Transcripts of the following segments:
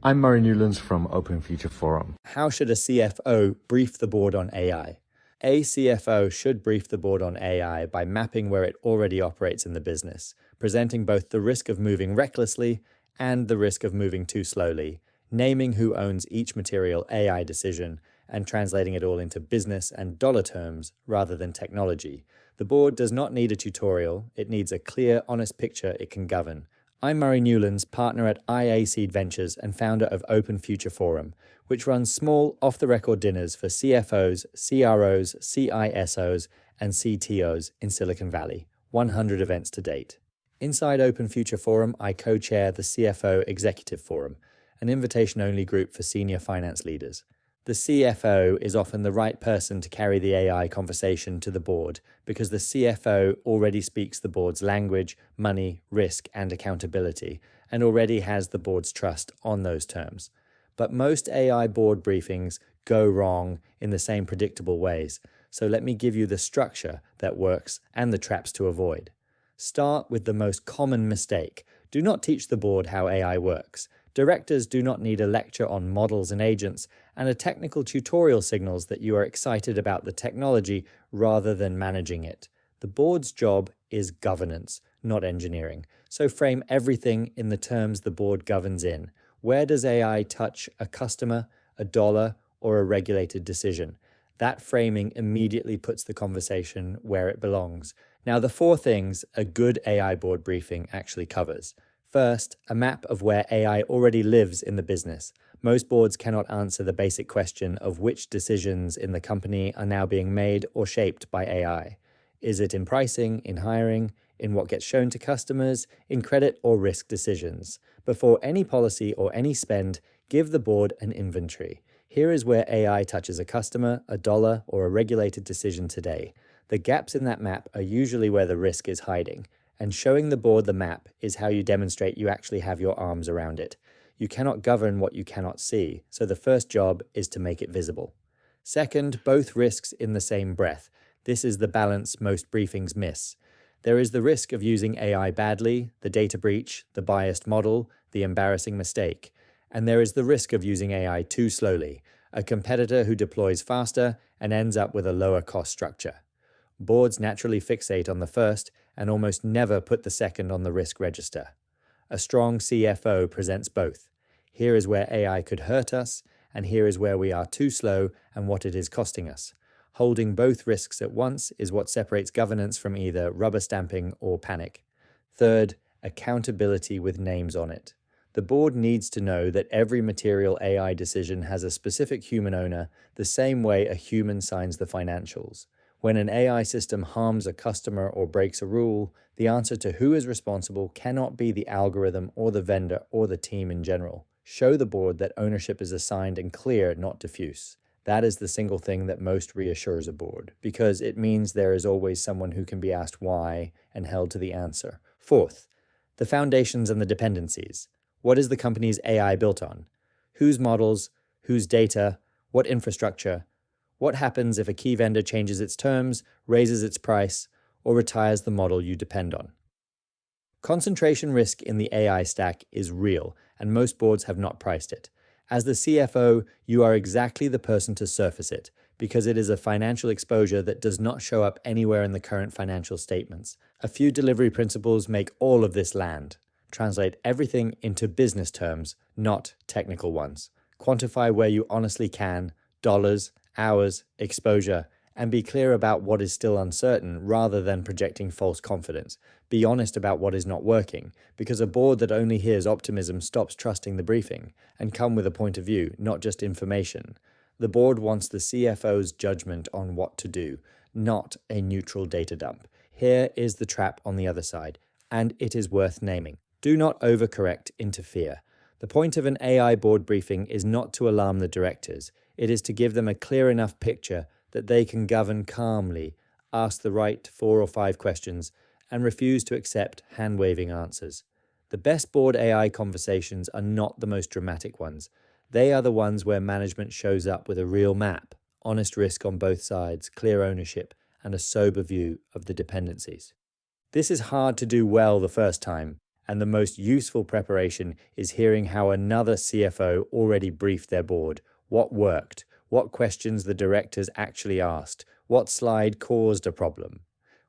I'm Murray Newlands from Open Future Forum. How should a CFO brief the board on AI? A CFO should brief the board on AI by mapping where it already operates in the business, presenting both the risk of moving recklessly and the risk of moving too slowly, naming who owns each material AI decision, and translating it all into business and dollar terms rather than technology. The board does not need a tutorial, it needs a clear, honest picture it can govern. I'm Murray Newlands, partner at IA Seed Ventures and founder of Open Future Forum, which runs small, off-the-record dinners for CFOs, CROs, CISOs, and CTOs in Silicon Valley, 100 events to date. Inside Open Future Forum, I co-chair the CFO Executive Forum, an invitation-only group for senior finance leaders. The CFO is often the right person to carry the AI conversation to the board because the CFO already speaks the board's language, money, risk, and accountability, and already has the board's trust on those terms. But most AI board briefings go wrong in the same predictable ways, so let me give you the structure that works and the traps to avoid. Start with the most common mistake. Do not teach the board how AI works. Directors do not need a lecture on models and agents, and a technical tutorial signals that you are excited about the technology rather than managing it. The board's job is governance, not engineering. So frame everything in the terms the board governs in. Where does AI touch a customer, a dollar, or a regulated decision? That framing immediately puts the conversation where it belongs. Now, the 4 things a good AI board briefing actually covers. First, a map of where AI already lives in the business. Most boards cannot answer the basic question of which decisions in the company are now being made or shaped by AI. Is it in pricing, in hiring, in what gets shown to customers, in credit or risk decisions? Before any policy or any spend, give the board an inventory. Here is where AI touches a customer, a dollar, or a regulated decision today. The gaps in that map are usually where the risk is hiding. And showing the board the map is how you demonstrate you actually have your arms around it. You cannot govern what you cannot see, so the first job is to make it visible. Second, both risks in the same breath. This is the balance most briefings miss. There is the risk of using AI badly, the data breach, the biased model, the embarrassing mistake. And there is the risk of using AI too slowly, a competitor who deploys faster and ends up with a lower cost structure. Boards naturally fixate on the first and almost never put the second on the risk register. A strong CFO presents both. Here is where AI could hurt us, and here is where we are too slow and what it is costing us. Holding both risks at once is what separates governance from either rubber stamping or panic. Third, accountability with names on it. The board needs to know that every material AI decision has a specific human owner, the same way a human signs the financials. When an AI system harms a customer or breaks a rule, the answer to who is responsible cannot be the algorithm or the vendor or the team in general. Show the board that ownership is assigned and clear, not diffuse. That is the single thing that most reassures a board, because it means there is always someone who can be asked why and held to the answer. Fourth, the foundations and the dependencies. What is the company's AI built on? Whose models? Whose data? What infrastructure? What happens if a key vendor changes its terms, raises its price, or retires the model you depend on? Concentration risk in the AI stack is real, and most boards have not priced it. As the CFO, you are exactly the person to surface it, because it is a financial exposure that does not show up anywhere in the current financial statements. A few delivery principles make all of this land. Translate everything into business terms, not technical ones. Quantify where you honestly can, dollars, hours, exposure, and be clear about what is still uncertain rather than projecting false confidence. Be honest about what is not working, because a board that only hears optimism stops trusting the briefing, and come with a point of view, not just information. The board wants the CFO's judgment on what to do, not a neutral data dump. Here is the trap on the other side, and it is worth naming. Do not overcorrect into fear. The point of an AI board briefing is not to alarm the directors. It is to give them a clear enough picture that they can govern calmly, ask the right 4 or 5 questions, and refuse to accept hand-waving answers. The best board AI conversations are not the most dramatic ones. They are the ones where management shows up with a real map, honest risk on both sides, clear ownership, and a sober view of the dependencies. This is hard to do well the first time, and the most useful preparation is hearing how another CFO already briefed their board, what worked, what questions the directors actually asked, what slide caused a problem,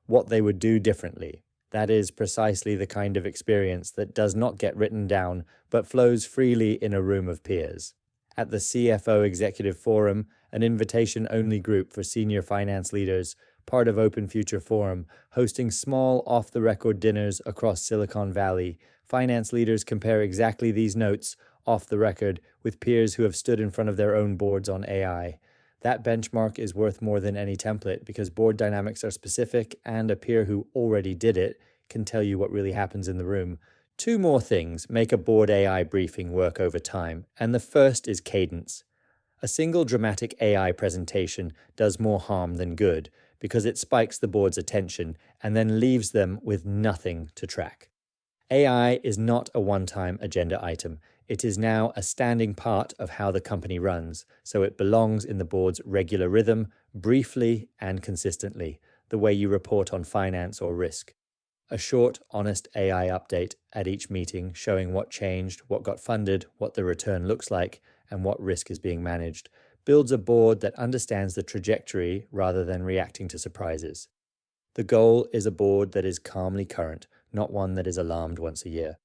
what they would do differently. That is precisely the kind of experience that does not get written down, but flows freely in a room of peers. At the CFO Executive Forum, an invitation-only group for senior finance leaders, part of Open Future Forum, hosting small off-the-record dinners across Silicon Valley, finance leaders compare exactly these notes, off the record, with peers who have stood in front of their own boards on AI. That benchmark is worth more than any template because board dynamics are specific and a peer who already did it can tell you what really happens in the room. Two more things make a board AI briefing work over time, and the first is cadence. A single dramatic AI presentation does more harm than good because it spikes the board's attention and then leaves them with nothing to track. AI is not a one-time agenda item. It is now a standing part of how the company runs, so it belongs in the board's regular rhythm, briefly and consistently, the way you report on finance or risk. A short, honest AI update at each meeting showing what changed, what got funded, what the return looks like, and what risk is being managed, builds a board that understands the trajectory rather than reacting to surprises. The goal is a board that is calmly current, not one that is alarmed once a year.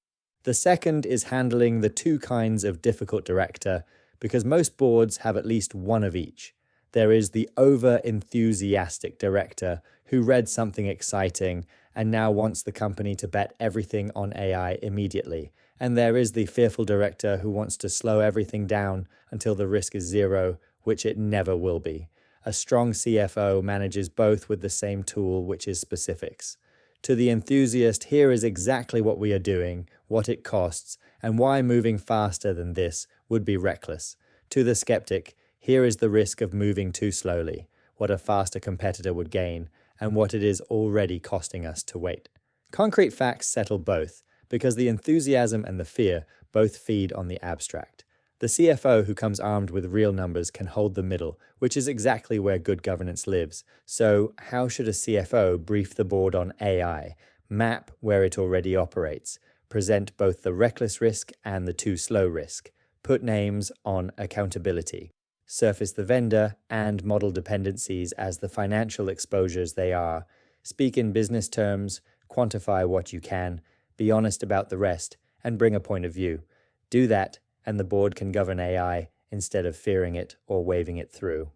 The second is handling the two kinds of difficult director, because most boards have at least one of each. There is the over-enthusiastic director who read something exciting and now wants the company to bet everything on AI immediately. And there is the fearful director who wants to slow everything down until the risk is zero, which it never will be. A strong CFO manages both with the same tool, which is specifics. To the enthusiast, here is exactly what we are doing, what it costs, and why moving faster than this would be reckless. To the skeptic, here is the risk of moving too slowly, what a faster competitor would gain, and what it is already costing us to wait. Concrete facts settle both, because the enthusiasm and the fear both feed on the abstract. The CFO who comes armed with real numbers can hold the middle, which is exactly where good governance lives. So, how should a CFO brief the board on AI, map where it already operates, present both the reckless risk and the too slow risk, put names on accountability, surface the vendor and model dependencies as the financial exposures they are, speak in business terms, quantify what you can, be honest about the rest, and bring a point of view. Do that, and the board can govern AI instead of fearing it or waving it through.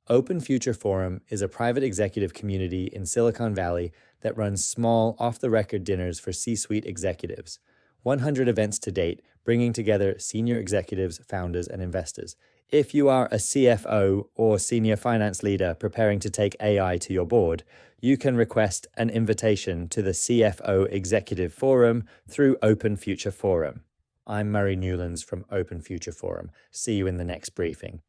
Open Future Forum is a private executive community in Silicon Valley that runs small, off-the-record dinners for C-suite executives. 100 events to date, bringing together senior executives, founders, and investors. If you are a CFO or senior finance leader preparing to take AI to your board, you can request an invitation to the CFO Executive Forum through Open Future Forum. I'm Murray Newlands from Open Future Forum. See you in the next briefing.